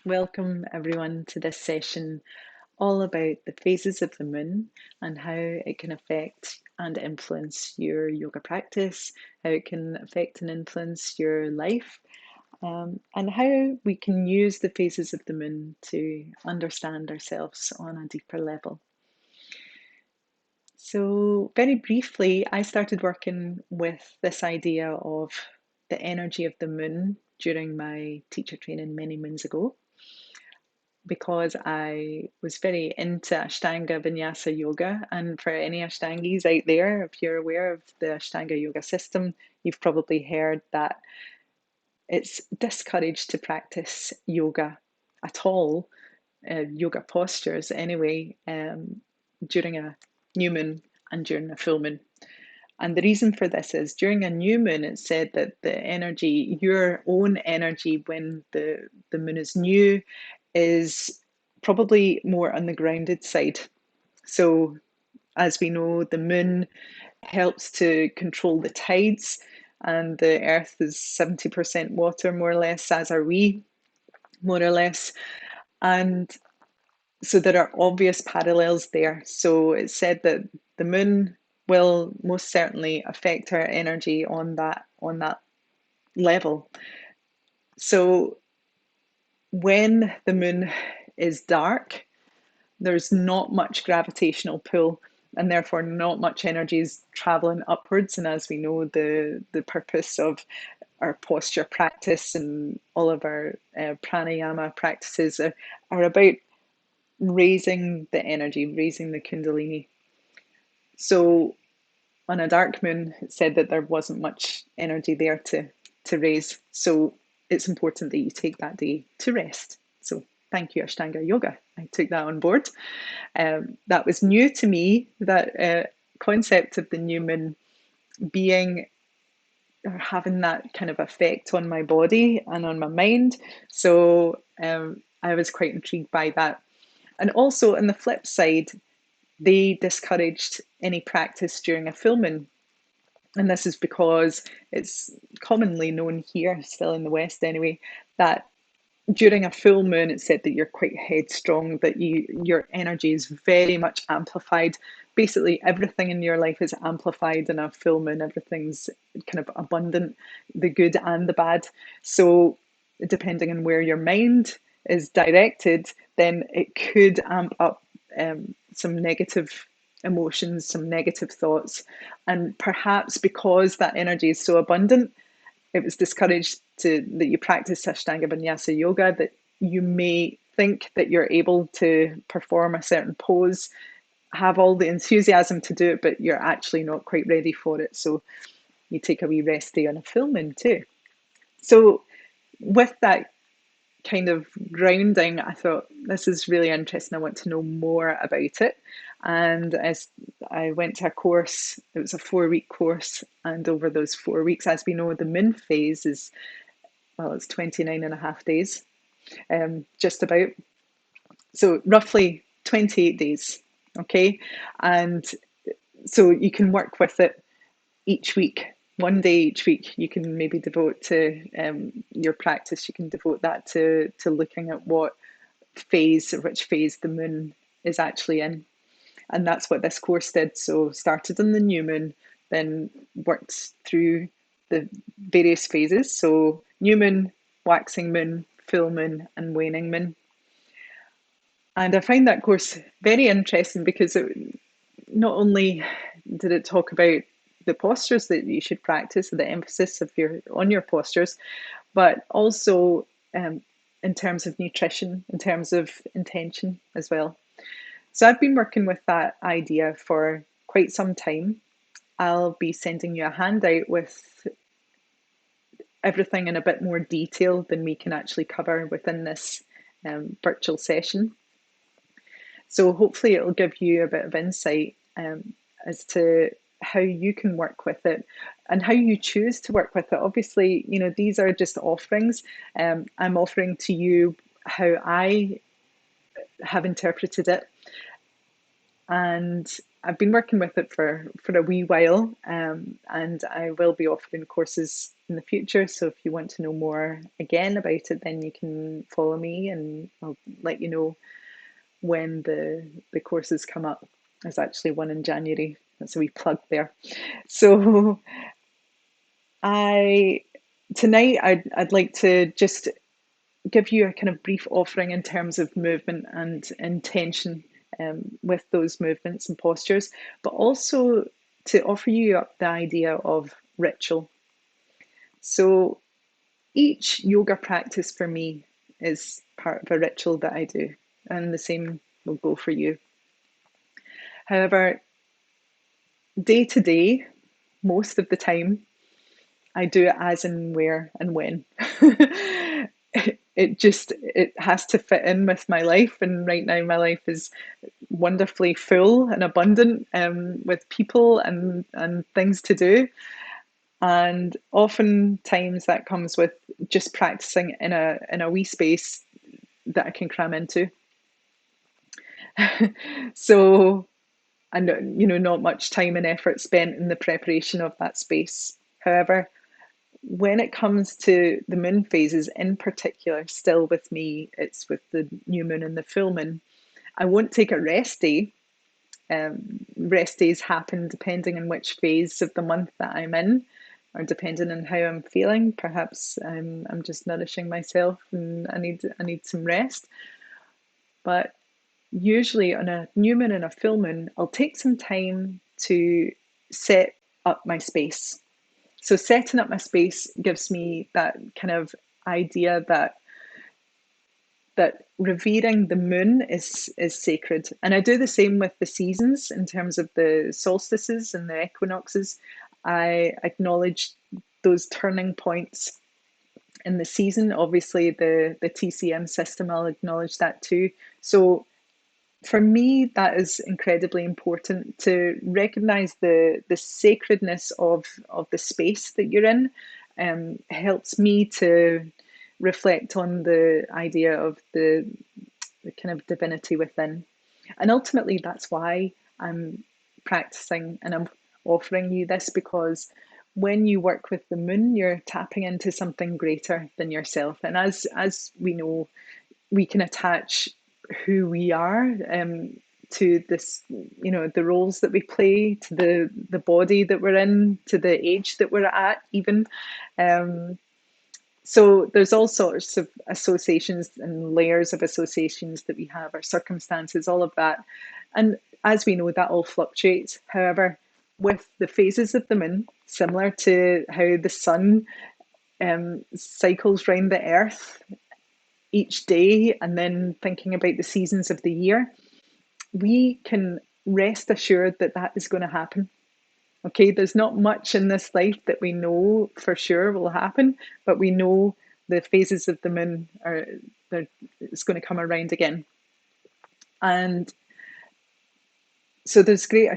Welcome everyone to this session all about the phases of the moon and how it can affect and influence your yoga practice, how it can affect and influence your life, and how we can use the phases of the moon to understand ourselves on a deeper level. So, very briefly, I started working with this idea of the energy of the moon during my teacher training many moons ago, because I was very into Ashtanga Vinyasa Yoga. And for any Ashtangis out there, if you're aware of the Ashtanga Yoga system, you've probably heard that it's discouraged to practice yoga at all, yoga postures anyway, during a new moon and during a full moon. And the reason for this is during a new moon, it's said that the energy, your own energy when the moon is new, is probably more on the grounded side. So, as we know, the moon helps to control the tides, and the earth is 70% water, more or less, as are we, more or less. And so there are obvious parallels there. So it's said that the moon will most certainly affect our energy on that level. So when the moon is dark, there's not much gravitational pull, and therefore not much energy is traveling upwards. And as we know, the purpose of our posture practice and all of our pranayama practices are about raising the energy, raising the kundalini. So on a dark moon, it said that there wasn't much energy there to raise. So it's important that you take that day to rest. So thank you, Ashtanga Yoga. I took that on board. That was new to me, that concept of the new moon being or having that kind of effect on my body and on my mind. So I was quite intrigued by that. And also on the flip side, they discouraged any practice during a full moon. And this is because it's commonly known here, still in the West anyway, that during a full moon, it's said that you're quite headstrong, that your energy is very much amplified. Basically, everything in your life is amplified in a full moon. Everything's kind of abundant, the good and the bad. So, depending on where your mind is directed, then it could amp up some negative emotions, some negative thoughts. And perhaps because that energy is so abundant, it was discouraged that you practice Ashtanga Vinyasa Yoga, that you may think that you're able to perform a certain pose, have all the enthusiasm to do it, but you're actually not quite ready for it. So you take a wee rest day on a full moon too. So with that kind of grounding, I thought this is really interesting. I want to know more about it. And as I went to a course, it was a 4 week course. And over those 4 weeks, as we know, the moon phase is, well, it's 29 and a half days, just about. So roughly 28 days. Okay. And so you can work with it each week. One day each week, you can maybe devote to your practice. You can devote that to looking at which phase the moon is actually in, and that's what this course did. So started on the new moon, then worked through the various phases. So new moon, waxing moon, full moon, and waning moon. And I find that course very interesting because not only did it talk about the postures that you should practice, the emphasis on your postures, but also in terms of nutrition, in terms of intention as well. So I've been working with that idea for quite some time. I'll be sending you a handout with everything in a bit more detail than we can actually cover within this virtual session. So hopefully it'll give you a bit of insight as to how you can work with it and how you choose to work with it. Obviously, these are just offerings. I'm offering to you how I have interpreted it. And I've been working with it for a wee while, and I will be offering courses in the future. So if you want to know more again about it, then you can follow me, and I'll let you know when the courses come up. There's actually one in January. That's a wee plug there. So I tonight I'd like to just give you a kind of brief offering in terms of movement and intention, with those movements and postures, but also to offer you up the idea of ritual. So each yoga practice for me is part of a ritual that I do, and the same will go for you. However, day to day, most of the time, I do it as and where and when. It has to fit in with my life, and right now my life is wonderfully full and abundant, with people and things to do, and oftentimes that comes with just practicing in a wee space that I can cram into. So, and not much time and effort spent in the preparation of that space. However, when it comes to the moon phases in particular, still with me, it's with the new moon and the full moon. I won't take a rest day. Rest days happen depending on which phase of the month that I'm in, or depending on how I'm feeling. Perhaps I'm just nourishing myself and I need some rest. But usually on a new moon and a full moon, I'll take some time to set up my space. So setting up my space gives me that kind of idea that revering the moon is sacred. And I do the same with the seasons in terms of the solstices and the equinoxes. I acknowledge those turning points in the season. Obviously, the TCM system, I'll acknowledge that too. So for me, that is incredibly important to recognize the sacredness of the space that you're in. Helps me to reflect on the idea of the kind of divinity within. And ultimately, that's why I'm practicing and I'm offering you this, because when you work with the moon, you're tapping into something greater than yourself. And as we know, we can attach who we are, to this, the roles that we play, to the body that we're in, to the age that we're at, even. Um, so there's all sorts of associations and layers of associations that we have, our circumstances, all of that. And as we know, that all fluctuates. However, with the phases of the moon, similar to how the sun cycles round the earth each day, and then thinking about the seasons of the year, we can rest assured that that is going to happen. Okay, there's not much in this life that we know for sure will happen, but we know the phases of the moon it's going to come around again. And so there's great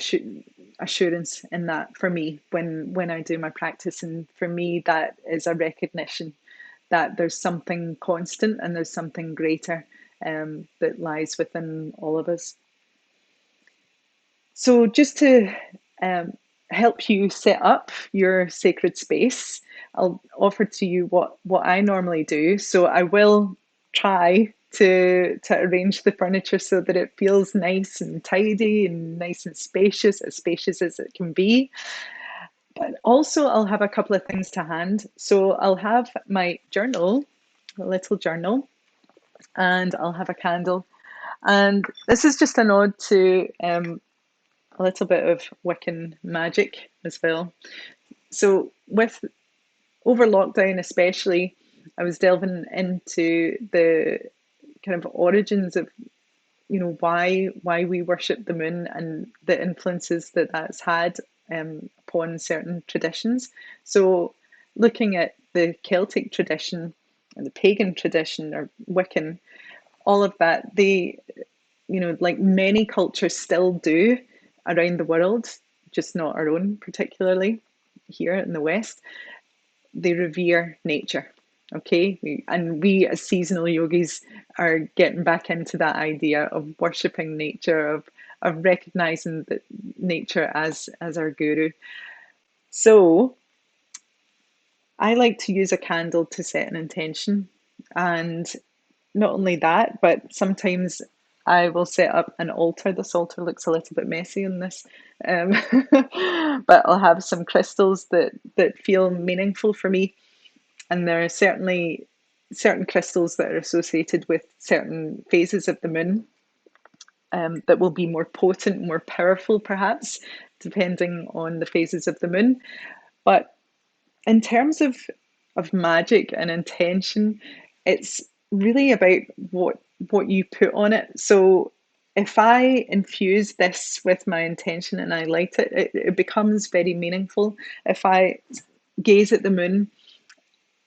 assurance in that for me when I do my practice. And for me, that is a recognition that there's something constant and there's something greater, that lies within all of us. So just to um, help you set up your sacred space, I'll offer to you what I normally do. So I will try to arrange the furniture so that it feels nice and tidy and nice and spacious as it can be. But also I'll have a couple of things to hand. So I'll have my journal, a little journal, and I'll have a candle. And this is just a nod to a little bit of Wiccan magic as well. So with over lockdown especially, I was delving into the kind of origins of why we worship the moon and the influences that that's had, upon certain traditions. So looking at the Celtic tradition and the pagan tradition or Wiccan, all of that, they, like many cultures still do around the world, just not our own particularly here in the West, they revere nature. Okay, and we as seasonal yogis are getting back into that idea of worshipping nature, of recognizing that nature as our guru. So I like to use a candle to set an intention. And not only that, but sometimes I will set up an altar. This altar looks a little bit messy in this, um, but I'll have some crystals that feel meaningful for me. And there are certainly certain crystals that are associated with certain phases of the moon, that will be more potent, more powerful, perhaps, depending on the phases of the moon. But in terms of magic and intention, it's really about what you put on it. So if I infuse this with my intention and I light it, it becomes very meaningful. If I gaze at the moon,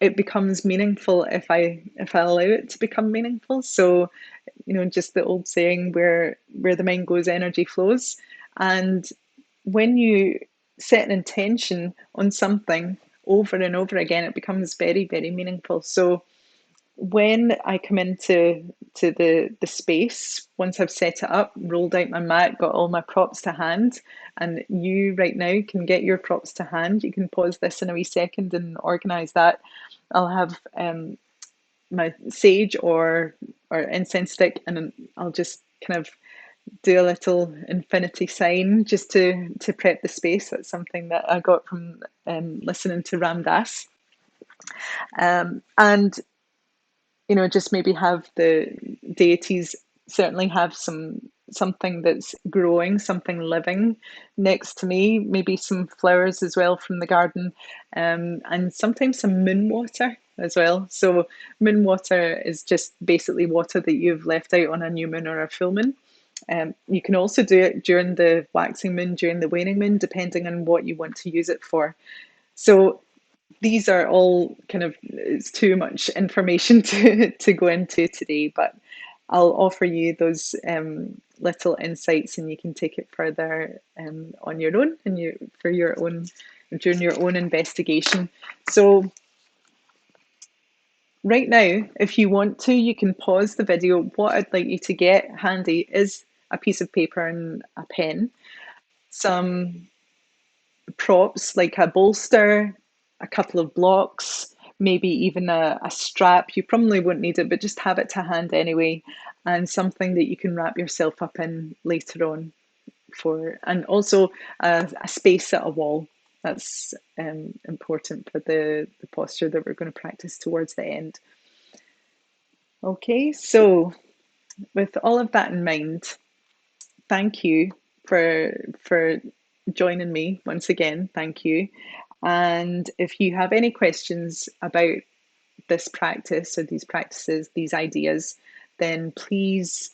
it becomes meaningful if I allow it to become meaningful. So, just the old saying, where the mind goes, energy flows. And when you set an intention on something over and over again, it becomes very, very meaningful. So when I come into the space, once I've set it up, rolled out my mat, got all my props to hand, and you right now can get your props to hand. You can pause this in a wee second and organize that. I'll have my sage or incense stick, and I'll just kind of do a little infinity sign just to prep the space. That's something that I got from listening to Ram Dass. And just maybe have the deities certainly have something that's growing, something living next to me, maybe some flowers as well from the garden, and sometimes some moon water as well. So moon water is just basically water that you've left out on a new moon or a full moon. You can also do it during the waxing moon, during the waning moon, depending on what you want to use it for. So these are all kind of, it's too much information to go into today, but I'll offer you those little insights, and you can take it further on your own and for your own during your own investigation. So right now, if you want to, you can pause the video. What I'd like you to get handy is a piece of paper and a pen, some props like a bolster, a couple of blocks, maybe even a strap. You probably won't need it, but just have it to hand anyway, and something that you can wrap yourself up in later on and also a space at a wall. That's important for the posture that we're going to practice towards the end. Okay, so with all of that in mind, thank you for joining me once again. Thank you. And if you have any questions about this practice or these practices, these ideas, then please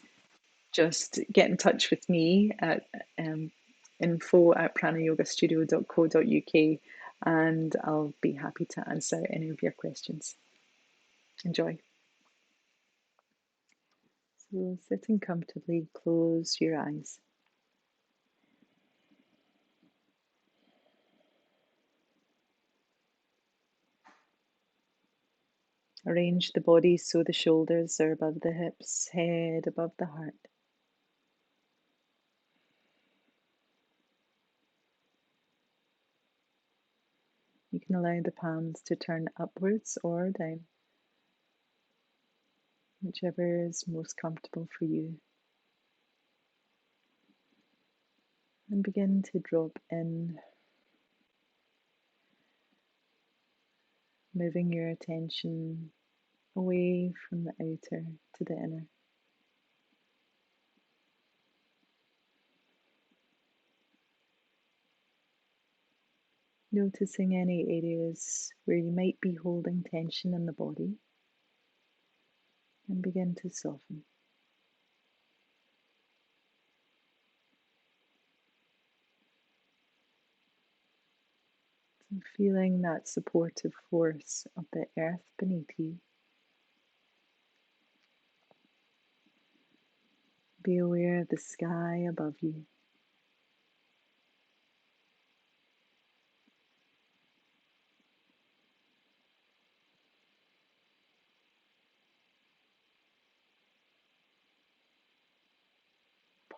just get in touch with me at info@pranayogastudio.co.uk, and I'll be happy to answer any of your questions. Enjoy. So sitting comfortably, close your eyes. Arrange the body so the shoulders are above the hips, head above the heart. You can allow the palms to turn upwards or down, whichever is most comfortable for you. And begin to drop in, moving your attention away from the outer to the inner. Noticing any areas where you might be holding tension in the body, and begin to soften. So feeling that supportive force of the earth beneath you. Be aware of the sky above you.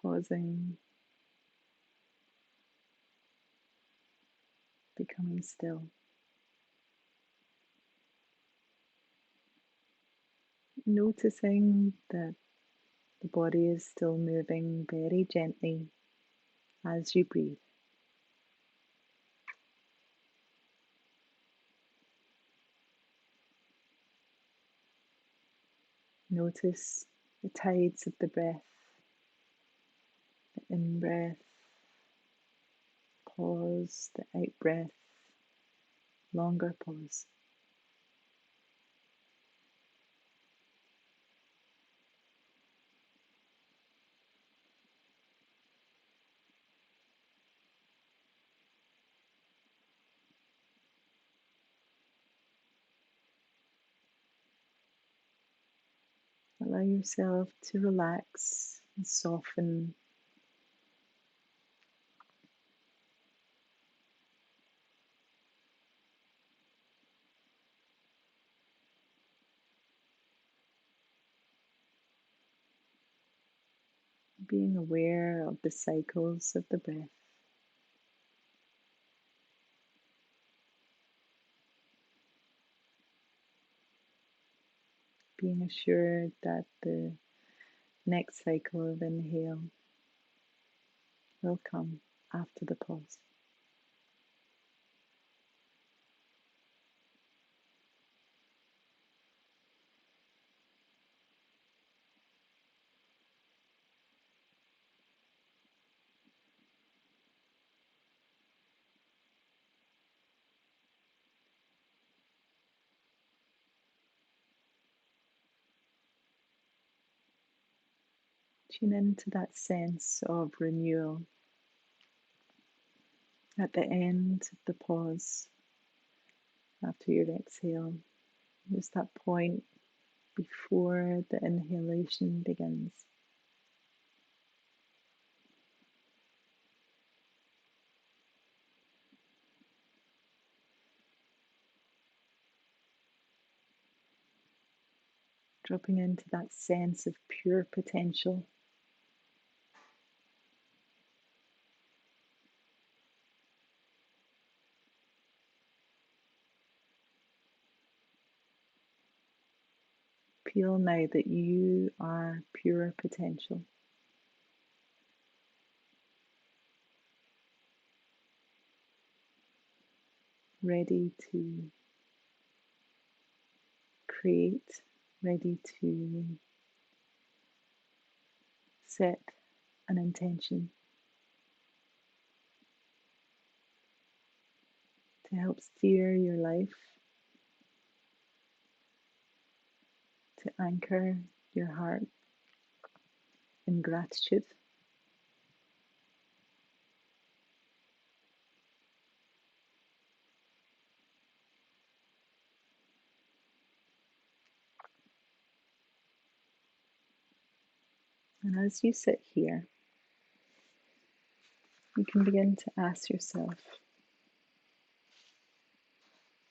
Pausing becoming still. Noticing that the body is still moving very gently as you breathe. Notice the tides of the breath, the in-breath, pause, the out-breath, longer pause. Allow yourself to relax and soften, being aware of the cycles of the breath. Being assured that the next cycle of inhale will come after the pause. Tune into that sense of renewal at the end of the pause after your exhale. Just that point before the inhalation begins. Dropping into that sense of pure potential. Feel now that you are pure potential. Ready to create, ready to set an intention to help steer your life, to anchor your heart in gratitude. And as you sit here, you can begin to ask yourself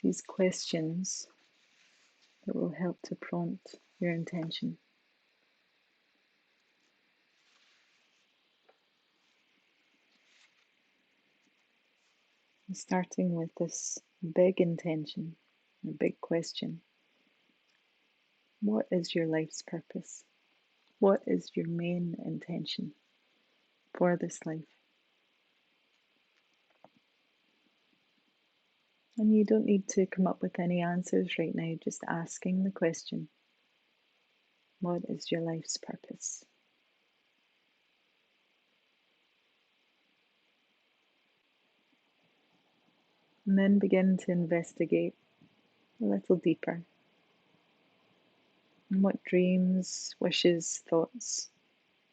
these questions that will help to prompt your intention. Starting with this big intention, a big question. What is your life's purpose? What is your main intention for this life? And you don't need to come up with any answers right now, just asking the question. What is your life's purpose? And then begin to investigate a little deeper. And what dreams, wishes, thoughts,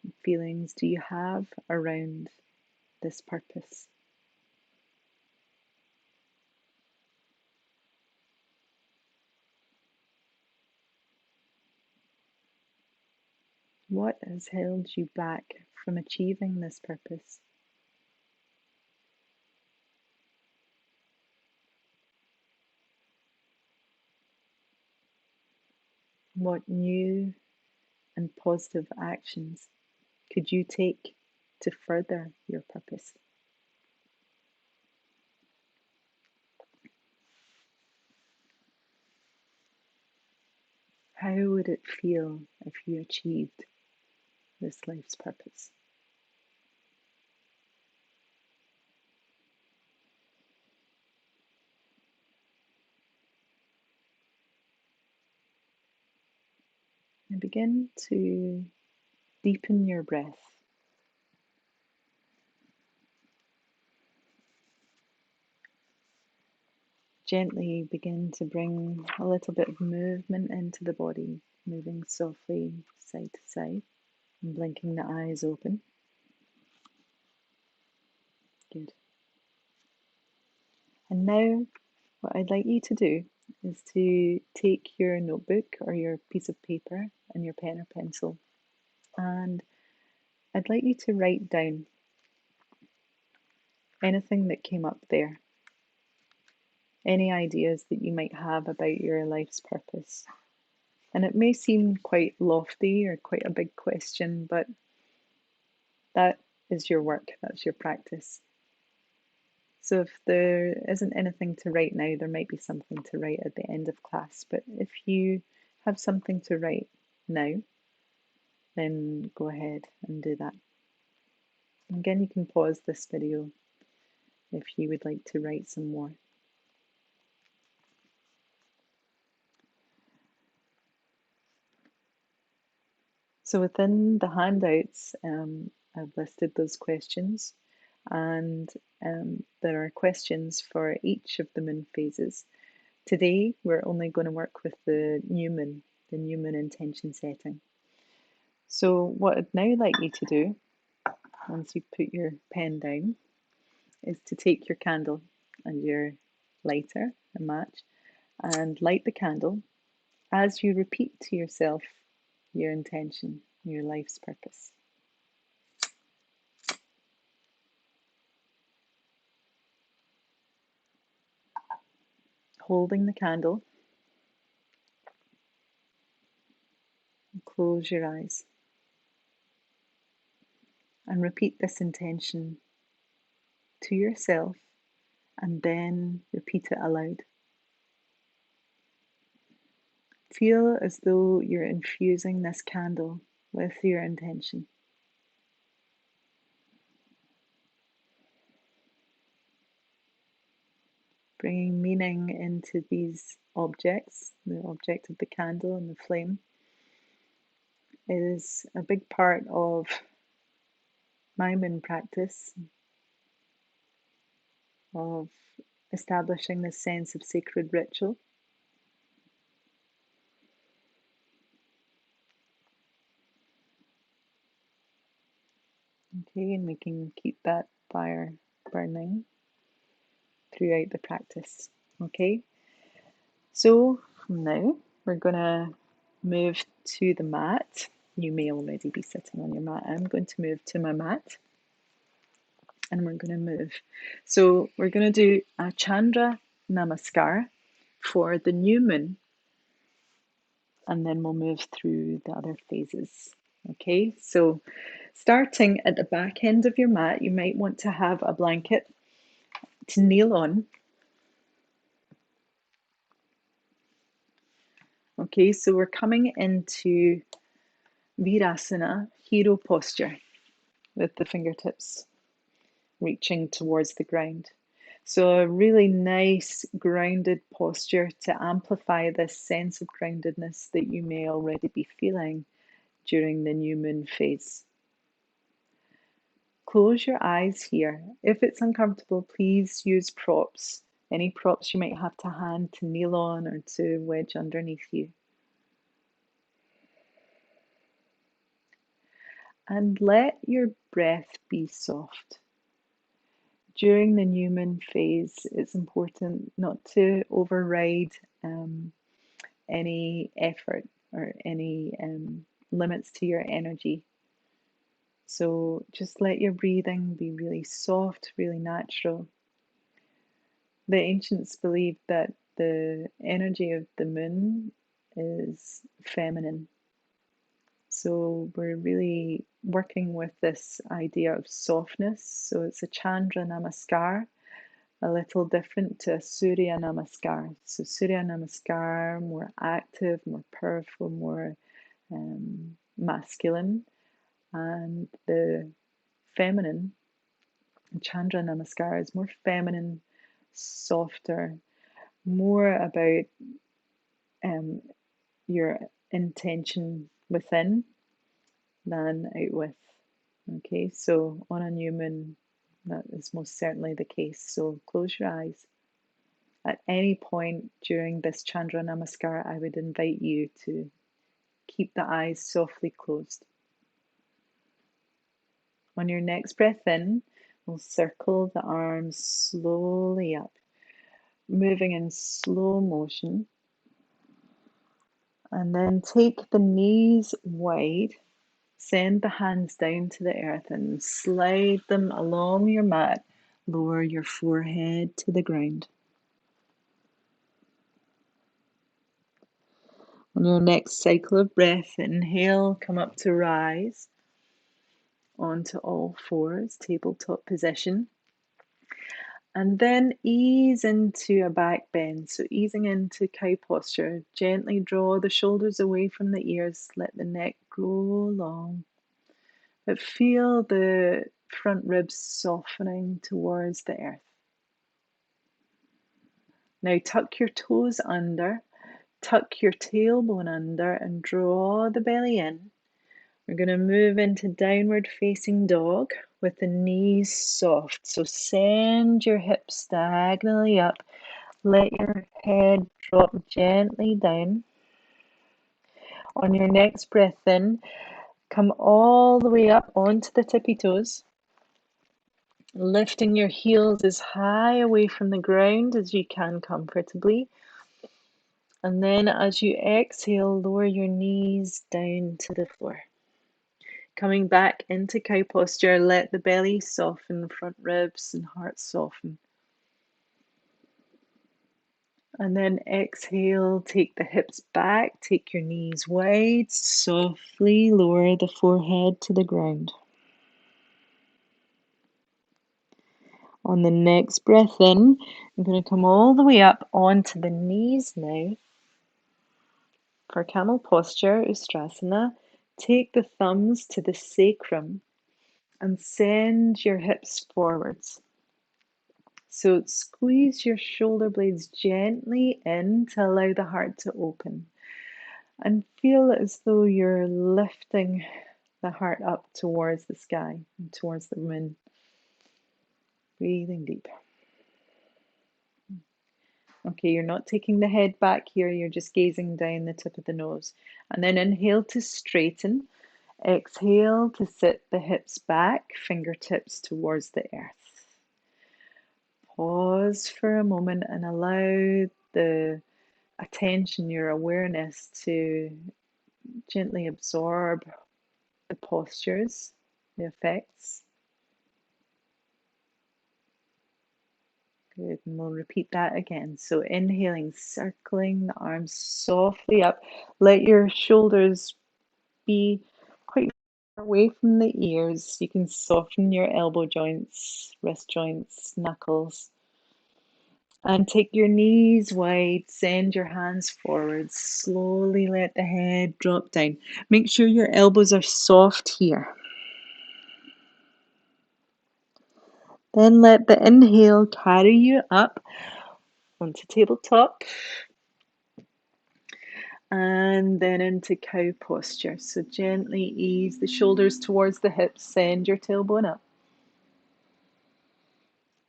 and feelings do you have around this purpose? What has held you back from achieving this purpose? What new and positive actions could you take to further your purpose? How would it feel if you achieved this life's purpose? And begin to deepen your breath. Gently begin to bring a little bit of movement into the body, moving softly side to side and blinking the eyes open. Good. And now, what I'd like you to do is to take your notebook or your piece of paper and your pen or pencil, and I'd like you to write down anything that came up there, any ideas that you might have about your life's purpose. And it may seem quite lofty or quite a big question, but that is your work, that's your practice. So if there isn't anything to write now, there might be something to write at the end of class. But if you have something to write now, then go ahead and do that. Again, you can pause this video if you would like to write some more. So within the handouts, I've listed those questions, and there are questions for each of the moon phases. Today, we're only going to work with the new moon intention setting. So what I'd now like you to do, once you put your pen down, is to take your candle and your lighter, a match, and light the candle as you repeat to yourself your intention, your life's purpose. Holding the candle, close your eyes and repeat this intention to yourself, and then repeat it aloud. Feel as though you're infusing this candle with your intention. Bringing meaning into these objects, the object of the candle and the flame, is a big part of my moon practice, of establishing this sense of sacred ritual. Okay, and we can keep that fire burning throughout the practice. Okay, so now we're going to move to the mat. You may already be sitting on your mat. I'm going to move to my mat and we're going to move. So we're going to do a Chandra Namaskar for the new moon, and then we'll move through the other phases. Okay, so starting at the back end of your mat, you might want to have a blanket to kneel on. Okay, so we're coming into Virasana, hero posture, with the fingertips reaching towards the ground. So a really nice grounded posture to amplify this sense of groundedness that you may already be feeling during the new moon phase. Close your eyes here. If it's uncomfortable, please use props. Any props you might have to hand to kneel on or to wedge underneath you. And let your breath be soft. During the new moon phase, it's important not to override any effort or any limits to your energy. So just let your breathing be really soft, really natural. The ancients believed that the energy of the moon is feminine. So we're really working with this idea of softness. So it's a Chandra Namaskar, a little different to Surya Namaskar. So Surya Namaskar, more active, more powerful, more masculine, and the feminine, Chandra Namaskar, is more feminine, softer, more about um, your intention within than out with. Okay, so on a new moon, that is most certainly the case. So close your eyes. At any point during this Chandra Namaskar, I would invite you to keep the eyes softly closed. On your next breath in, we'll circle the arms slowly up, moving in slow motion. And then take the knees wide, send the hands down to the earth and slide them along your mat. Lower your forehead to the ground. On your next cycle of breath, inhale, come up to rise onto all fours, tabletop position. And then ease into a back bend. So easing into cow posture. Gently draw the shoulders away from the ears. Let the neck grow long. But feel the front ribs softening towards the earth. Now tuck your toes under. Tuck your tailbone under and draw the belly in. We're going to move into downward facing dog with the knees soft. So send your hips diagonally up. Let your head drop gently down. On your next breath in, come all the way up onto the tippy toes, lifting your heels as high away from the ground as you can comfortably. And then as you exhale, lower your knees down to the floor. Coming back into cow posture, let the belly soften, front ribs and heart soften. And then exhale, take the hips back, take your knees wide, softly lower the forehead to the ground. On the next breath in, I'm going to come all the way up onto the knees now. For camel posture, Ustrasana, take the thumbs to the sacrum and send your hips forwards. So squeeze your shoulder blades gently in to allow the heart to open. And feel as though you're lifting the heart up towards the sky and towards the moon. Breathing deep. Okay, you're not taking the head back here, you're just gazing down the tip of the nose. And then inhale to straighten. Exhale to sit the hips back, fingertips towards the earth. Pause for a moment and allow the attention, your awareness to gently absorb the postures, the effects. Good, and we'll repeat that again. So inhaling, circling the arms softly up. Let your shoulders be quite far away from the ears. You can soften your elbow joints, wrist joints, knuckles. And take your knees wide, send your hands forward. Slowly let the head drop down. Make sure your elbows are soft here. Then let the inhale carry you up onto tabletop and then into cow posture. So gently ease the shoulders towards the hips, send your tailbone up.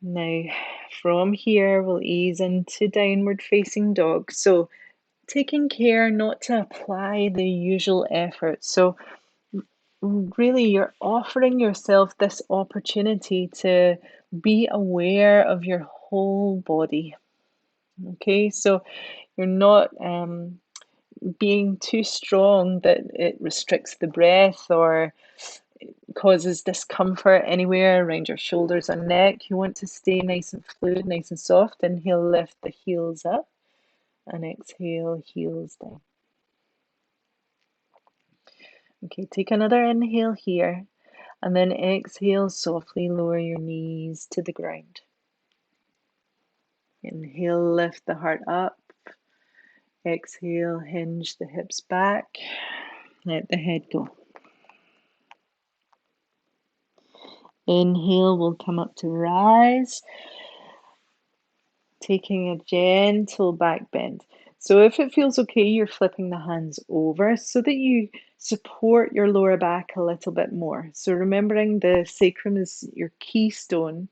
Now from here we'll ease into downward facing dog. So taking care not to apply the usual effort. So really you're offering yourself this opportunity to be aware of your whole body. Okay, so you're not being too strong that it restricts the breath or causes discomfort anywhere around your shoulders and neck. You want to stay nice and fluid, nice and soft. Inhale, lift the heels up, and exhale, heels down. Okay, take another inhale here, and then exhale, softly lower your knees to the ground. Inhale, lift the heart up. Exhale, hinge the hips back. Let the head go. Inhale, we'll come up to rise, taking a gentle back bend. So if it feels okay, you're flipping the hands over so that you support your lower back a little bit more. So remembering the sacrum is your keystone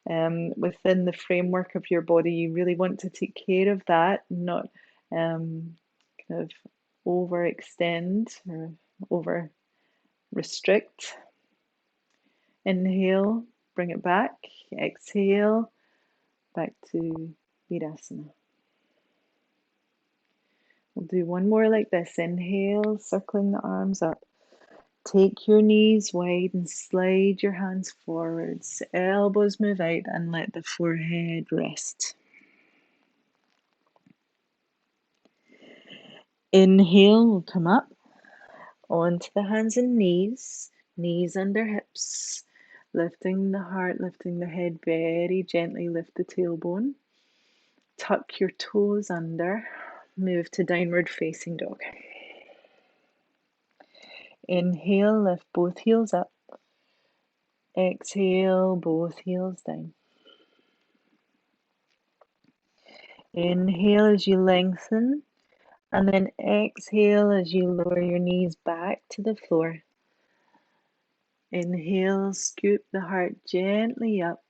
within the framework of your body. You really want to take care of that, not kind of overextend or over restrict. Inhale, bring it back. Exhale, back to Virasana. We'll do one more like this. Inhale, circling the arms up. Take your knees wide and slide your hands forwards. Elbows move out and let the forehead rest. Inhale, we'll come up onto the hands and knees, knees under hips, lifting the heart, lifting the head very gently, lift the tailbone. Tuck your toes under, move to downward facing dog. Inhale, lift both heels up. Exhale, both heels down. Inhale as you lengthen, and then exhale as you lower your knees back to the floor. Inhale, scoop the heart gently up.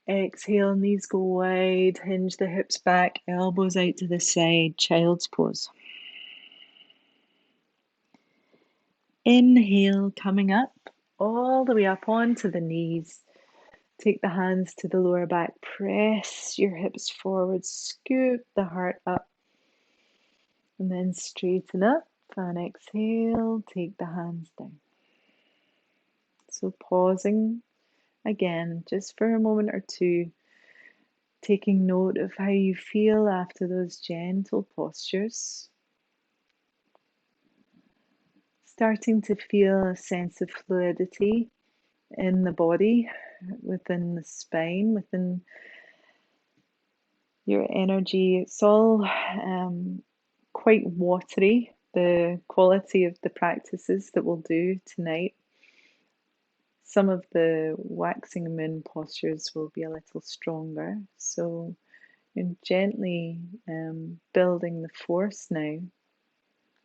Exhale, knees go wide, hinge the hips back, elbows out to the side, child's pose. Inhale, coming up, all the way up onto the knees. Take the hands to the lower back, press your hips forward, scoop the heart up, and then straighten up, and exhale, take the hands down. So pausing again, just for a moment or two, taking note of how you feel after those gentle postures. Starting to feel a sense of fluidity in the body, within the spine, within your energy. It's all quite watery, the quality of the practices that we'll do tonight. Some of the waxing moon postures will be a little stronger. So you're gently building the force now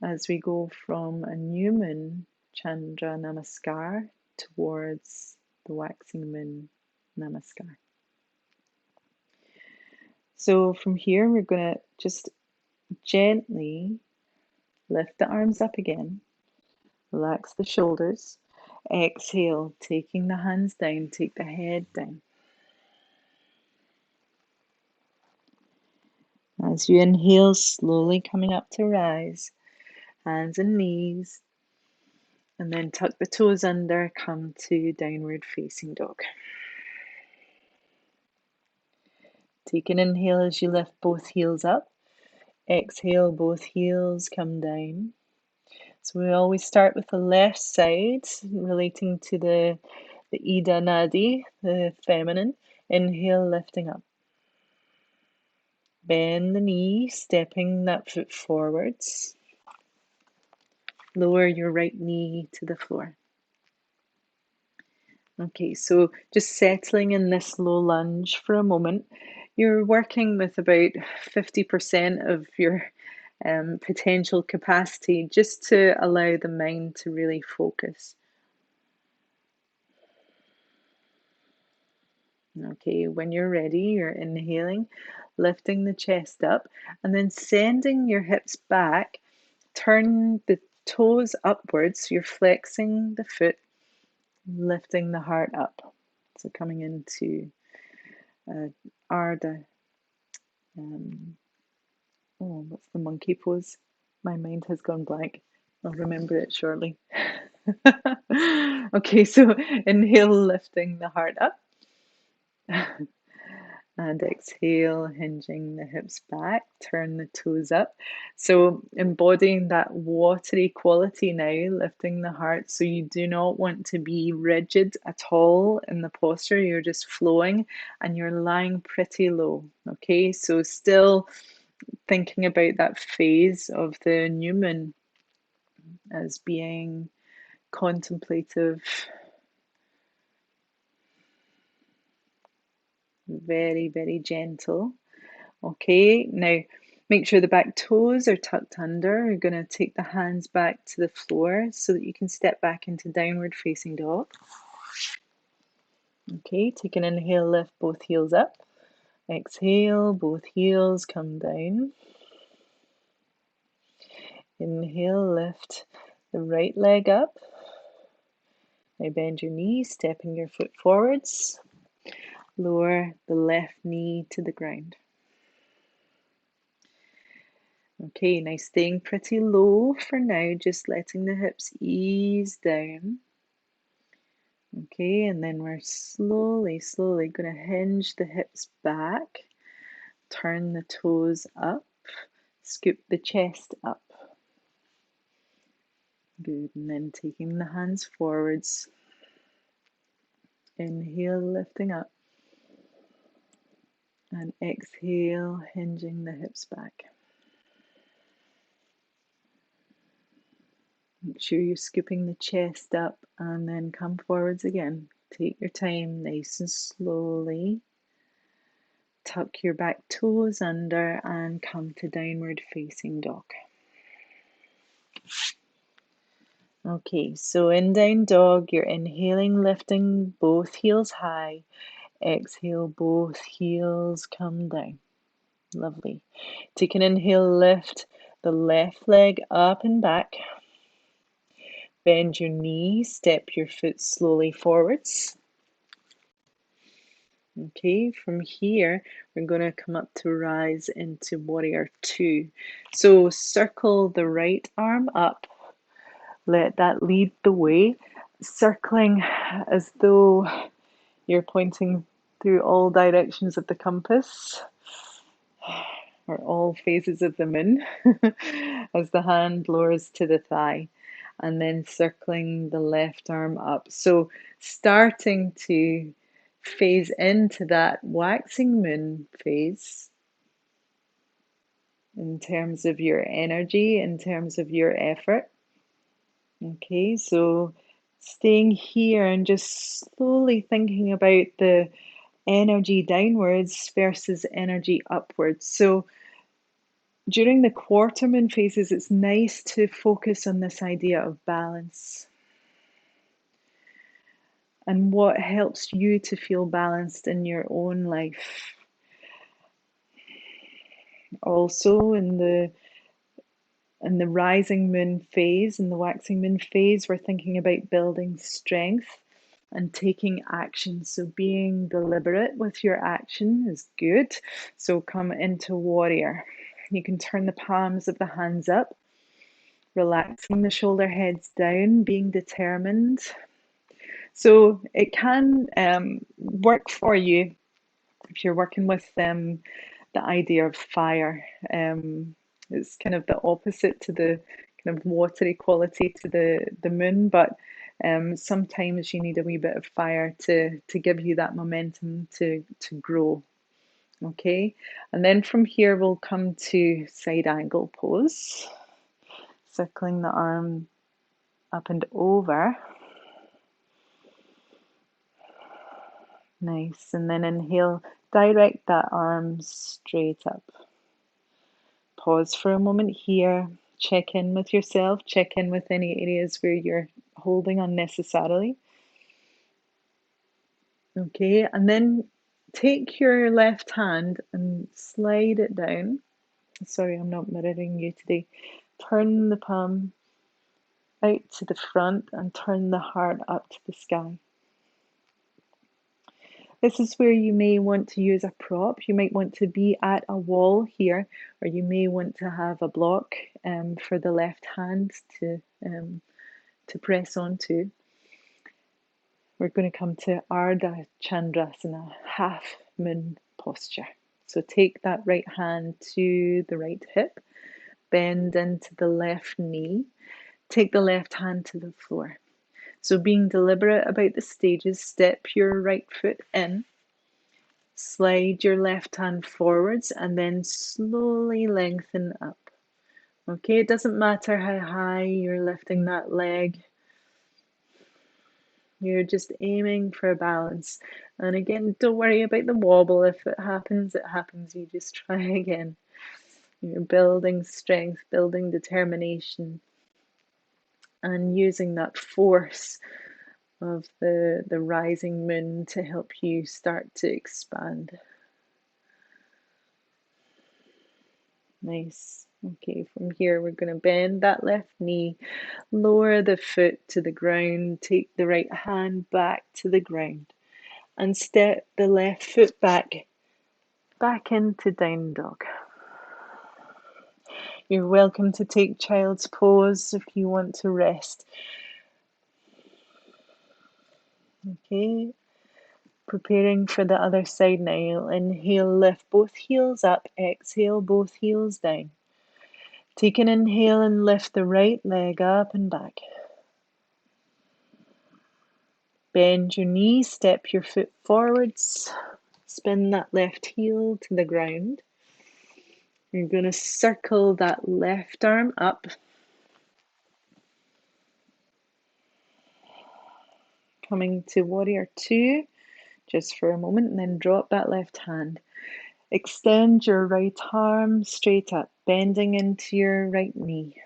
as we go from a new moon Chandra Namaskar towards the waxing moon Namaskar. So from here, we're going to just gently lift the arms up again, relax the shoulders, exhale, taking the hands down, take the head down. As you inhale, slowly coming up to rise, hands and knees, and then tuck the toes under, come to downward facing dog. Take an inhale as you lift both heels up. Exhale, both heels come down. So we always start with the left side, relating to the Ida Nadi, the feminine. Inhale, lifting up. Bend the knee, stepping that foot forwards. Lower your right knee to the floor. Okay, so just settling in this low lunge for a moment. You're working with about 50% of your potential capacity, just to allow the mind to really focus. Okay, when you're ready, you're inhaling, lifting the chest up, and then sending your hips back. Turn the toes upwards, so you're flexing the foot, lifting the heart up. So coming into Ardha. What's the monkey pose? My mind has gone blank. I'll remember it shortly. Okay, so inhale, lifting the heart up. And exhale, hinging the hips back, turn the toes up. So embodying that watery quality now, lifting the heart. So you do not want to be rigid at all in the posture. You're just flowing and you're lying pretty low. Okay, so still thinking about that phase of the new moon as being contemplative, very, very gentle. Okay, now make sure the back toes are tucked under. You're going to take the hands back to the floor so that you can step back into downward facing dog. Okay, take an inhale, lift both heels up. Exhale, both heels come down. Inhale, lift the right leg up. Now bend your knees, stepping your foot forwards. Lower the left knee to the ground. Okay, now staying pretty low for now, just letting the hips ease down. Okay, and then we're slowly going to hinge the hips back, turn the toes up, scoop the chest up. Good, and then taking the hands forwards. Inhale, lifting up. And exhale, hinging the hips back. Make sure you're scooping the chest up and then come forwards again. Take your time, nice and slowly. Tuck your back toes under and come to downward facing dog. Okay, so in down dog, you're inhaling, lifting both heels high. Exhale, both heels come down. Lovely. Take an inhale, lift the left leg up and back. Bend your knee, step your foot slowly forwards. Okay, from here, we're going to come up to rise into warrior two. So circle the right arm up. Let that lead the way, circling as though you're pointing through all directions of the compass, or all phases of the moon, as the hand lowers to the thigh, and then circling the left arm up. So starting to phase into that waxing moon phase in terms of your energy, in terms of your effort. Okay, so staying here and just slowly thinking about the energy downwards versus energy upwards. So during the quarter moon phases, it's nice to focus on this idea of balance and what helps you to feel balanced in your own life. Also, in the rising moon phase, in the waxing moon phase, we're thinking about building strength and taking action. So being deliberate with your action is good. So come into warrior. You can turn the palms of the hands up, relaxing the shoulder heads down, being determined. So it can work for you if you're working with the idea of fire. It's kind of the opposite to the kind of watery quality to the moon, but sometimes you need a wee bit of fire to give you that momentum to grow. Okay, and then from here we'll come to side angle pose, circling the arm up and over. Nice, and then inhale, direct that arm straight up. Pause for a moment here, check in with yourself, check in with any areas where you're holding unnecessarily. Okay, and then take your left hand and slide it down. Sorry, I'm not mirroring you today. Turn the palm out to the front and turn the heart up to the sky. This is where you may want to use a prop. You might want to be at a wall here, or you may want to have a block for the left hand to press onto. We're going to come to Ardha Chandrasana, half moon posture. So take that right hand to the right hip, bend into the left knee, take the left hand to the floor. So being deliberate about the stages, step your right foot in, slide your left hand forwards, and then slowly lengthen up. Okay, it doesn't matter how high you're lifting that leg. You're just aiming for balance. And again, don't worry about the wobble. If it happens, it happens. You just try again. You're building strength, building determination, and using that force of the rising moon to help you start to expand. Nice. Okay, from here we're going to bend that left knee, lower the foot to the ground, take the right hand back to the ground, and step the left foot back into down dog. You're welcome to take child's pose if you want to rest. Okay, preparing for the other side now. Inhale, lift both heels up, exhale, both heels down. Take an inhale and lift the right leg up and back. Bend your knee, step your foot forwards, spin that left heel to the ground. You're going to circle that left arm up. Coming to warrior two, just for a moment, and then drop that left hand. Extend your right arm straight up, bending into your right knee.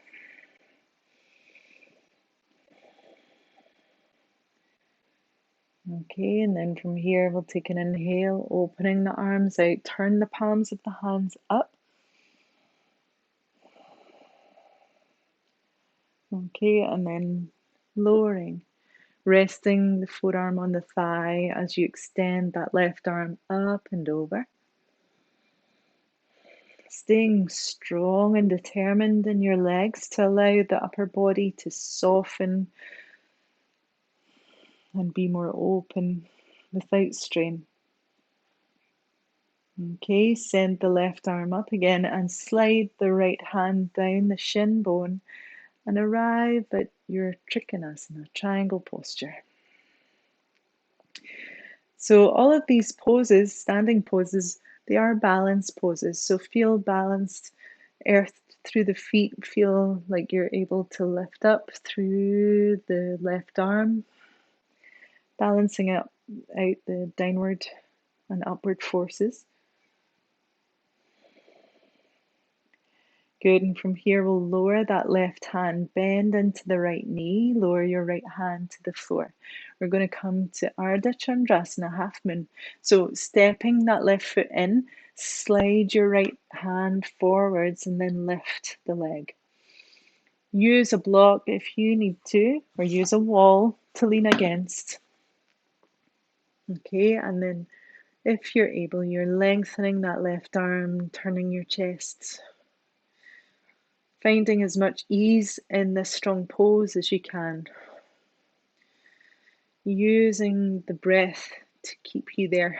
Okay, and then from here we'll take an inhale, opening the arms out, turn the palms of the hands up. Okay, and then lowering, resting the forearm on the thigh as you extend that left arm up and over. Staying strong and determined in your legs to allow the upper body to soften and be more open without strain. Okay, send the left arm up again and slide the right hand down the shin bone and arrive at your Trikonasana, triangle posture. So all of these poses, standing poses, they are balance poses. So feel balanced, earth through the feet, feel like you're able to lift up through the left arm, balancing out the downward and upward forces. Good, and from here we'll lower that left hand, bend into the right knee, lower your right hand to the floor. We're going to come to Ardha Chandrasana, half moon. So stepping that left foot in, slide your right hand forwards and then lift the leg. Use a block if you need to, or use a wall to lean against. Okay, and then if you're able, you're lengthening that left arm, turning your chest. Finding as much ease in this strong pose as you can. Using the breath to keep you there.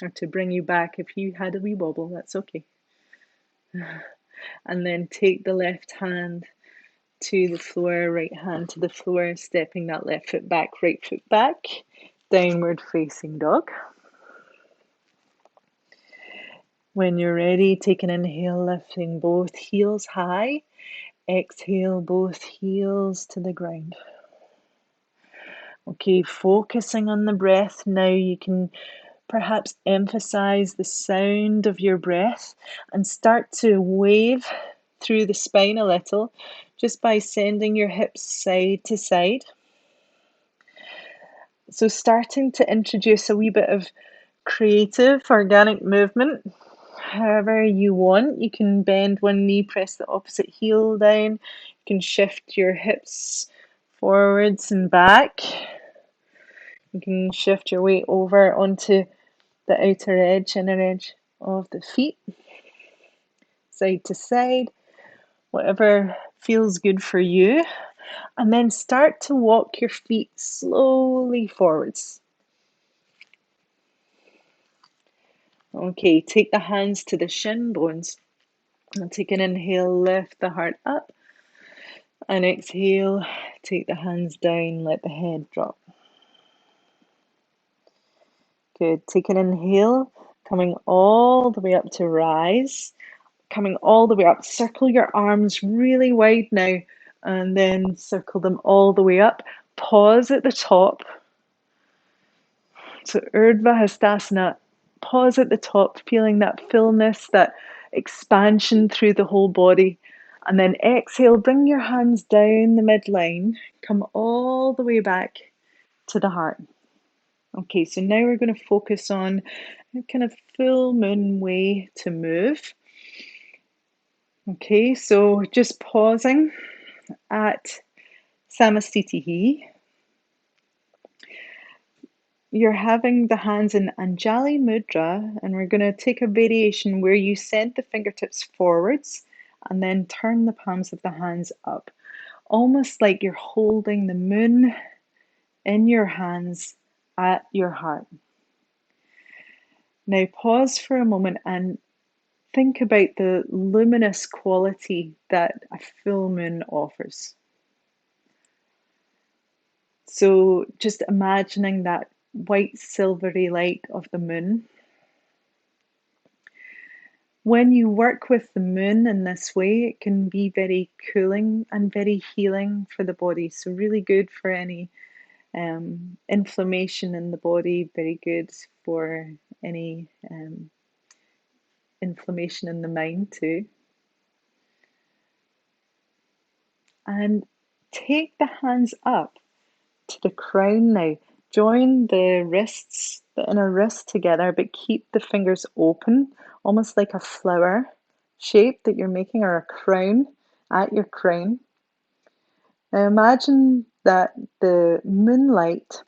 Or to bring you back if you had a wee wobble, that's okay. And then take the left hand to the floor, right hand to the floor, stepping that left foot back, right foot back. Downward facing dog. When you're ready, take an inhale, lifting both heels high. Exhale, both heels to the ground. Okay, focusing on the breath. Now you can perhaps emphasize the sound of your breath and start to wave through the spine a little just by sending your hips side to side. So starting to introduce a wee bit of creative organic movement. However you want, you can bend one knee, press the opposite heel down. You can shift your hips forwards and back. You can shift your weight over onto the outer edge, inner edge of the feet, side to side, whatever feels good for you. And then start to walk your feet slowly forwards. Okay, take the hands to the shin bones and take an inhale, lift the heart up, and exhale, take the hands down, let the head drop. Good. Take an inhale, coming all the way up to rise, coming all the way up. Circle your arms really wide now, and then circle them all the way up. Pause at the top. So Urdhva Hastasana, pause at the top, feeling that fullness, that expansion through the whole body. And then exhale, bring your hands down the midline, come all the way back to the heart. Okay, so now we're going to focus on a kind of full moon way to move. Okay, so just pausing at SYTT. You're having the hands in Anjali Mudra, and we're going to take a variation where you send the fingertips forwards and then turn the palms of the hands up, almost like you're holding the moon in your hands at your heart. Now pause for a moment and think about the luminous quality that a full moon offers. So just imagining that white silvery light of the moon. When you work with the moon in this way, it can be very cooling and very healing for the body. So really good for any inflammation in the body, very good for any inflammation in the mind too. And take the hands up to the crown now. Join the wrists, the inner wrist together, but keep the fingers open, almost like a flower shape that you're making, or a crown at your crown. Now imagine that the moonlight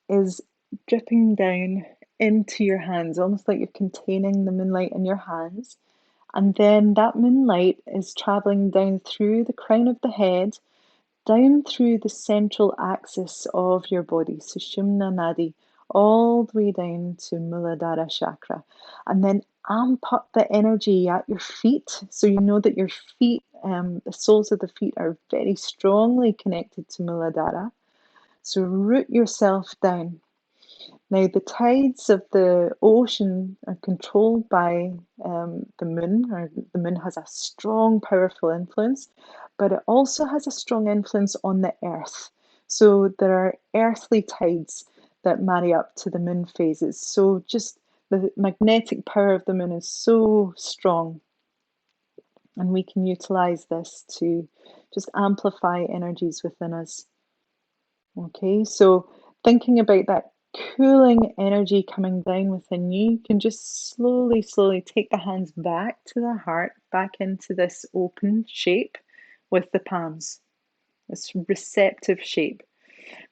is dripping down into your hands, almost like you're containing the moonlight in your hands. And then that moonlight is traveling down through the crown of the head, down through the central axis of your body, Sushumna Nadi, all the way down to Muladhara Chakra. And then amp up the energy at your feet. So you know that your feet, the soles of the feet are very strongly connected to Muladhara. So root yourself down. Now, the tides of the ocean are controlled by the moon, or the moon has a strong, powerful influence, but it also has a strong influence on the earth. So there are earthly tides that marry up to the moon phases. So just the magnetic power of the moon is so strong, and we can utilize this to just amplify energies within us. Okay, so thinking about that cooling energy coming down within you, you can just slowly, slowly take the hands back to the heart, back into this open shape with the palms, this receptive shape.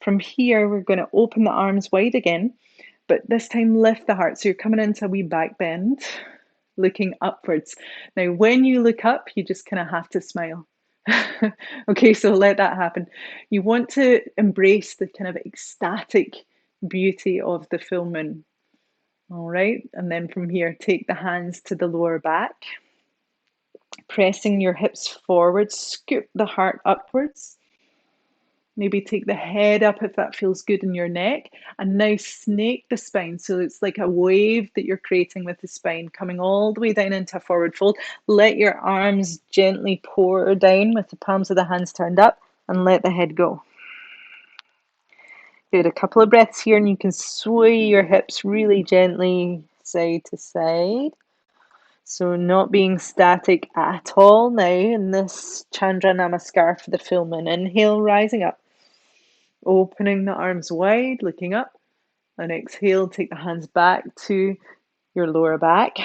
From here, we're going to open the arms wide again, but this time lift the heart. So you're coming into a wee back bend, looking upwards. Now, when you look up, you just kind of have to smile. Okay, so let that happen. You want to embrace the kind of ecstatic beauty of the full moon. All right, and then from here, take the hands to the lower back, pressing your hips forward, scoop the heart upwards. Maybe take the head up if that feels good in your neck. And now snake the spine. So it's like a wave that you're creating with the spine, coming all the way down into a forward fold. Let your arms gently pour down with the palms of the hands turned up, and let the head go. Good. A couple of breaths here, and you can sway your hips really gently side to side. So not being static at all now in this Chandra Namaskar for the full moon. Inhale, rising up. Opening the arms wide, looking up, and exhale, take the hands back to your lower back.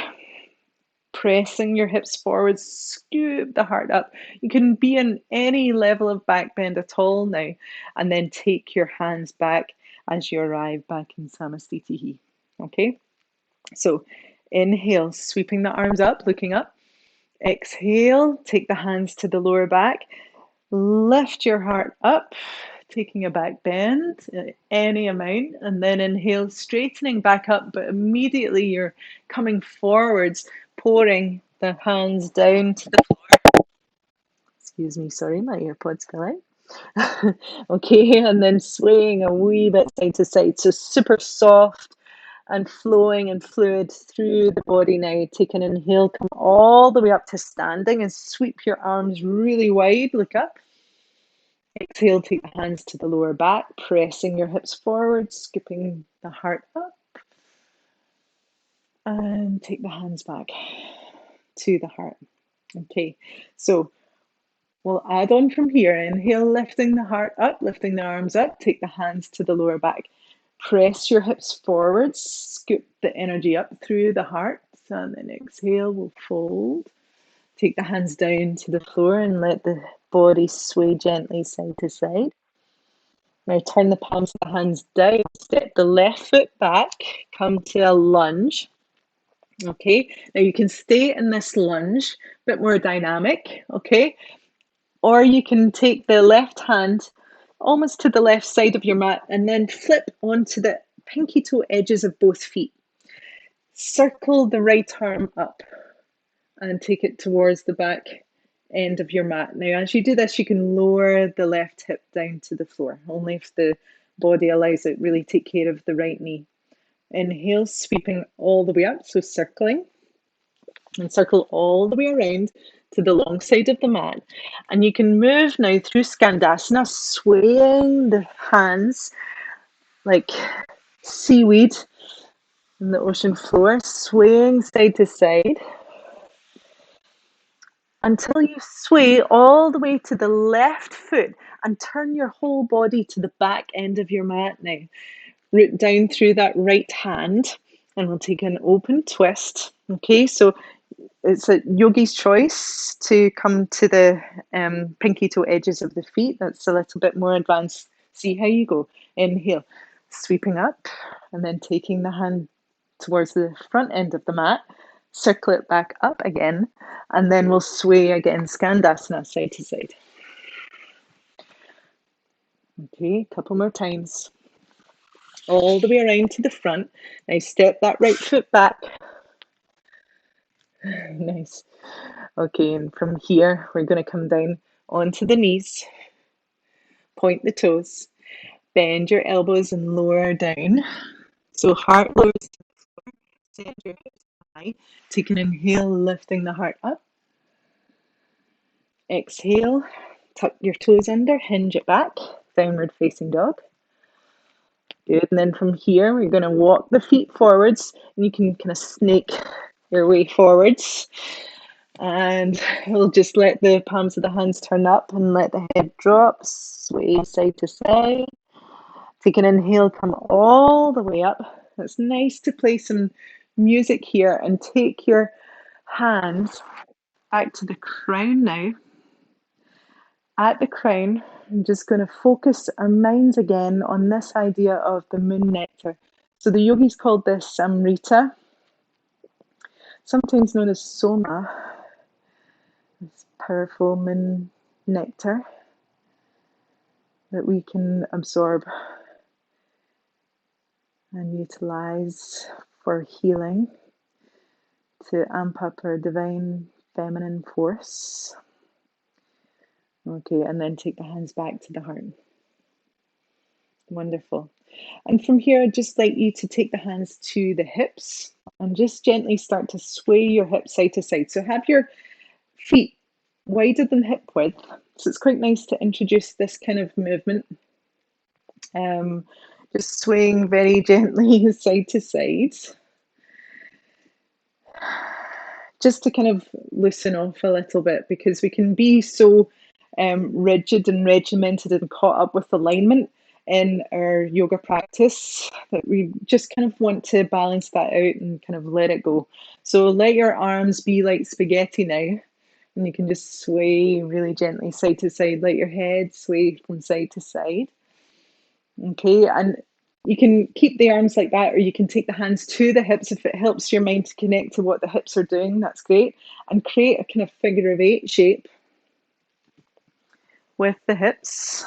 Pressing your hips forward, scoop the heart up. You can be in any level of back bend at all now, and then take your hands back as you arrive back in Samasthiti. Okay, so inhale, sweeping the arms up, looking up. Exhale, take the hands to the lower back. Lift your heart up taking a back bend, any amount, and then inhale, straightening back up, but immediately you're coming forwards, pouring the hands down to the floor. Excuse me, sorry, my AirPods fell out. Okay, and then swaying a wee bit side to side, so super soft and flowing and fluid through the body now. Take an inhale, come all the way up to standing and sweep your arms really wide, look up. Exhale, take the hands to the lower back, pressing your hips forward, scooping the heart up. And take the hands back to the heart. Okay, so we'll add on from here. Inhale, lifting the heart up, lifting the arms up, take the hands to the lower back. Press your hips forward, scoop the energy up through the heart, and then exhale, we'll fold. Take the hands down to the floor and let the body sway gently side to side. Now turn the palms of the hands down, step the left foot back, come to a lunge. Okay, now you can stay in this lunge, a bit more dynamic, okay? Or you can take the left hand almost to the left side of your mat and then flip onto the pinky toe edges of both feet. Circle the right arm up and take it towards the back end of your mat. Now, as you do this, you can lower the left hip down to the floor. Only if the body allows it, really take care of the right knee. Inhale, sweeping all the way up, so circling. And circle all the way around to the long side of the mat. And you can move now through Skandasana, swaying the hands like seaweed on the ocean floor, swaying side to side until you sway all the way to the left foot and turn your whole body to the back end of your mat now. Root down through that right hand and we'll take an open twist. Okay, so it's a yogi's choice to come to the pinky toe edges of the feet. That's a little bit more advanced. See how you go. Inhale, sweeping up and then taking the hand towards the front end of the mat. Circle it back up again and then we'll sway again, Skandasana, side to side. Okay, a couple more times. All the way around to the front. Now step that right foot back. Nice. Okay, and from here, we're going to come down onto the knees, point the toes, bend your elbows and lower down. So heart lowers to the floor, send your hips high. Take an inhale, lifting the heart up. Exhale, tuck your toes under, hinge it back, downward facing dog. Good, and then from here, we're going to walk the feet forwards, and you can kind of snake your way forwards. And we'll just let the palms of the hands turn up and let the head drop, sway side to side. Take an inhale, come all the way up. It's nice to play some music here and take your hands back to the crown now. At the crown, I'm just going to focus our minds again on this idea of the moon nectar. So the yogis called this Amrita, sometimes known as Soma. This powerful moon nectar that we can absorb and utilize for healing to amp up our divine feminine force. Okay, and then take the hands back to the heart. Wonderful. And from here, I'd just like you to take the hands to the hips and just gently start to sway your hips side to side. So have your feet wider than hip width. So it's quite nice to introduce this kind of movement. Just swaying very gently side to side. Just to kind of loosen off a little bit because we can be so rigid and regimented and caught up with alignment in our yoga practice that we just kind of want to balance that out and kind of let it go. So let your arms be like spaghetti now, and you can just sway really gently side to side. Let your head sway from side to side. Okay, and you can keep the arms like that, or you can take the hands to the hips if it helps your mind to connect to what the hips are doing. That's great. And create a kind of figure of eight shape with the hips.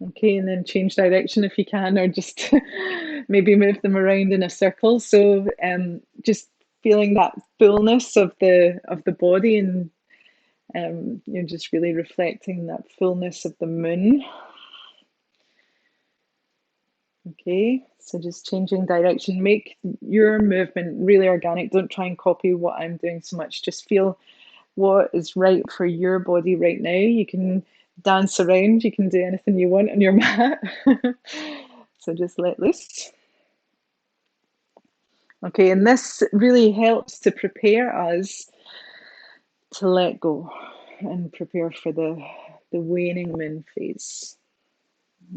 Okay, and then change direction if you can, or just maybe move them around in a circle. So just feeling that fullness of the body, and you're just really reflecting that fullness of the moon. Okay, so just changing direction. Make your movement really organic. Don't try and copy what I'm doing so much. Just feel what is right for your body right now. You can dance around, you can do anything you want on your mat. So just let loose. Okay, and this really helps to prepare us to let go and prepare for the waning moon phase.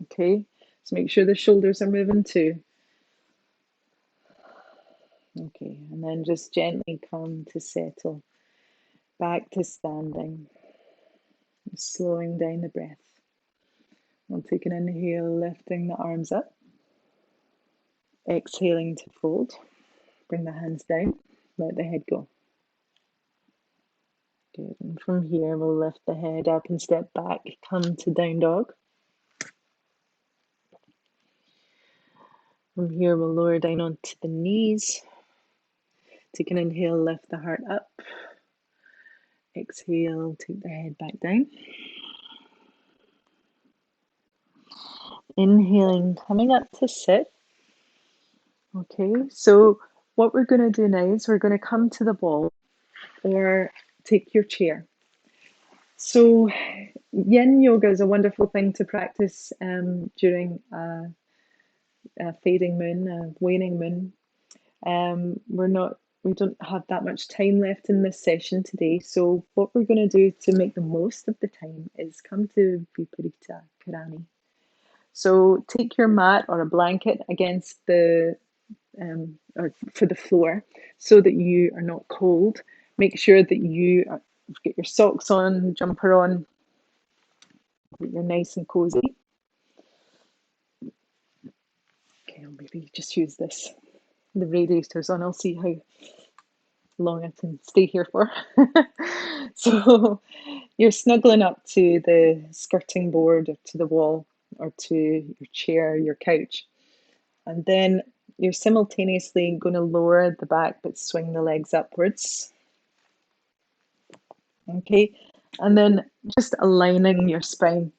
Okay, so make sure the shoulders are moving too. Okay, and then just gently come to settle back to standing, slowing down the breath. We'll take an inhale, lifting the arms up, exhaling to fold. Bring the hands down, let the head go. Good, and from here we'll lift the head up and step back, come to down dog. From here we'll lower down onto the knees. Take an inhale, lift the heart up. Exhale, take the head back down. Inhaling, coming up to sit. Okay, so what we're going to do now is we're going to come to the wall or take your chair. So yin yoga is a wonderful thing to practice during a fading moon, a waning moon. We don't have that much time left in this session today. So what we're going to do to make the most of the time is come to Viparita Karani. So take your mat or a blanket against the or for the floor so that you are not cold. Make sure that you get your socks on, jumper on, that you're nice and cozy. Okay, I'll maybe just use this. The radiator's on. I'll see how long I can stay here for. So you're snuggling up to the skirting board or to the wall or to your chair, your couch. And then you're simultaneously going to lower the back but swing the legs upwards. Okay, and then just aligning your spine.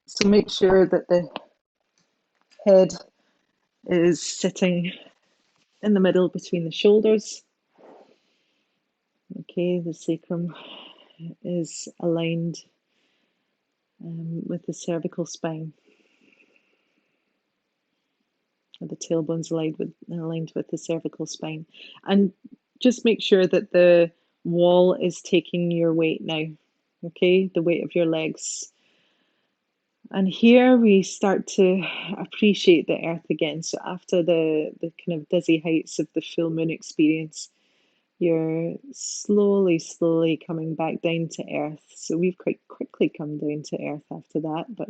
So make sure that the head is sitting in the middle between the shoulders. Okay, the sacrum is aligned with the cervical spine. The tailbone's aligned with the cervical spine. And just make sure that the wall is taking your weight now. Okay, the weight of your legs. And here we start to appreciate the earth again. So after the kind of dizzy heights of the full moon experience, you're slowly coming back down to earth. So we've quite quickly come down to earth after that, but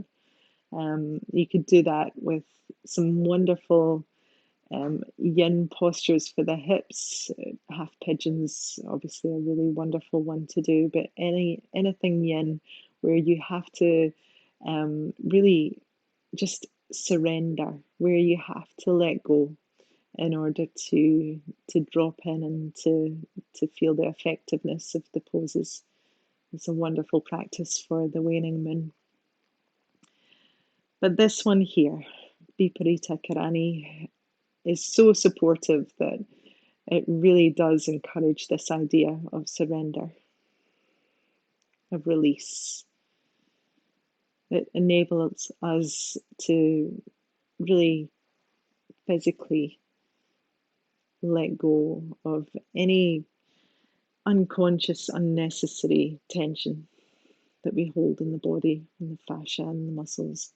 you could do that with some wonderful yin postures for the hips. Half pigeons, obviously a really wonderful one to do, but anything yin where you have to really just surrender, where you have to let go in order to drop in and to feel the effectiveness of the poses. It's a wonderful practice for the waning moon. But this one here, Viparita Karani, is so supportive that it really does encourage this idea of surrender, of release. It enables us to really physically let go of any unconscious, unnecessary tension that we hold in the body, in the fascia and the muscles.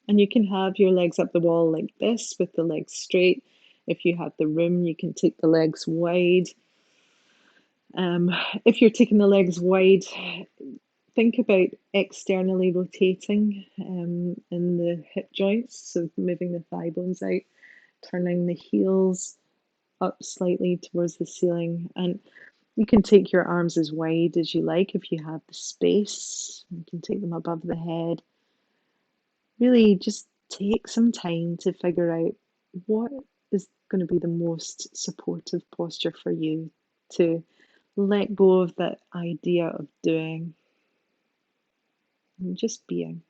And you can have your legs up the wall like this with the legs straight. If you have the room, you can take the legs wide. If you're taking the legs wide, think about externally rotating in the hip joints, so moving the thigh bones out, turning the heels up slightly towards the ceiling. And You can take your arms as wide as you like if you have the space. You can take them above the head. Really just take some time to figure out what is going to be the most supportive posture for you, to let go of that idea of doing and just being.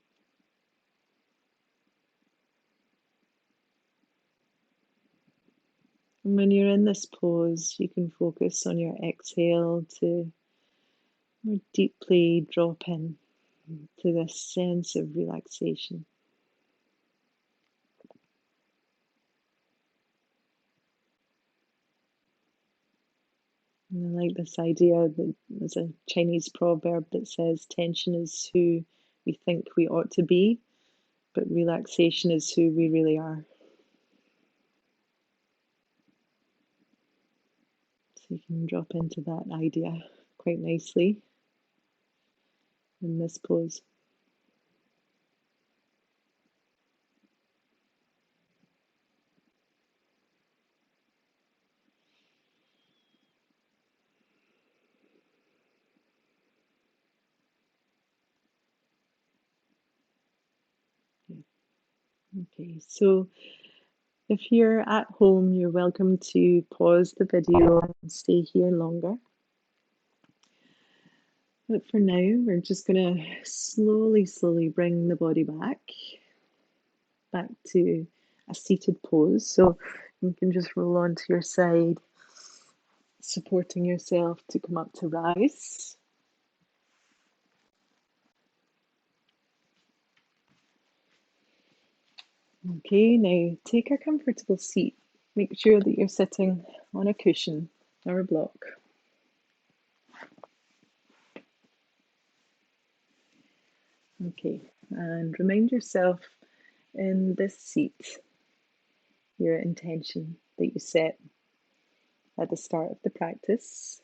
And when you're in this pose, you can focus on your exhale to more deeply drop in to this sense of relaxation. And I like this idea that there's a Chinese proverb that says tension is who we think we ought to be, but relaxation is who we really are. So you can drop into that idea quite nicely in this pose. Okay, so if you're at home, you're welcome to pause the video and stay here longer. But for now, we're just going to slowly bring the body back to a seated pose. So you can just roll onto your side, supporting yourself to come up to rise. Okay, now take a comfortable seat. Make sure that you're sitting on a cushion or a block. Okay, and remind yourself in this seat your intention that you set at the start of the practice.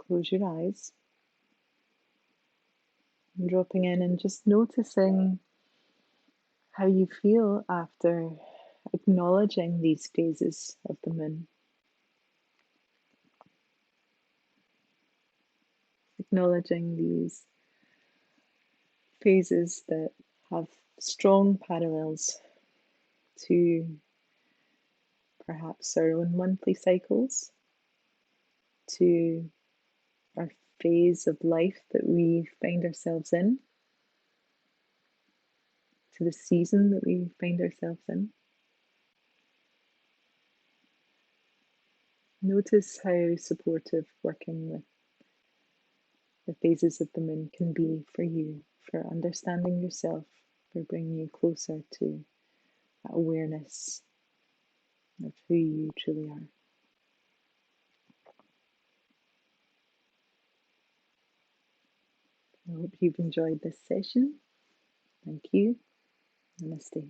Close your eyes and dropping in and just noticing how you feel after acknowledging these phases of the moon. Acknowledging these phases that have strong parallels to perhaps our own monthly cycles, to our phase of life that we find ourselves in, to the season that we find ourselves in. Notice how supportive working with the phases of the moon can be for you, for understanding yourself, for bringing you closer to that awareness of who you truly are. I hope you've enjoyed this session. Thank you. Namaste.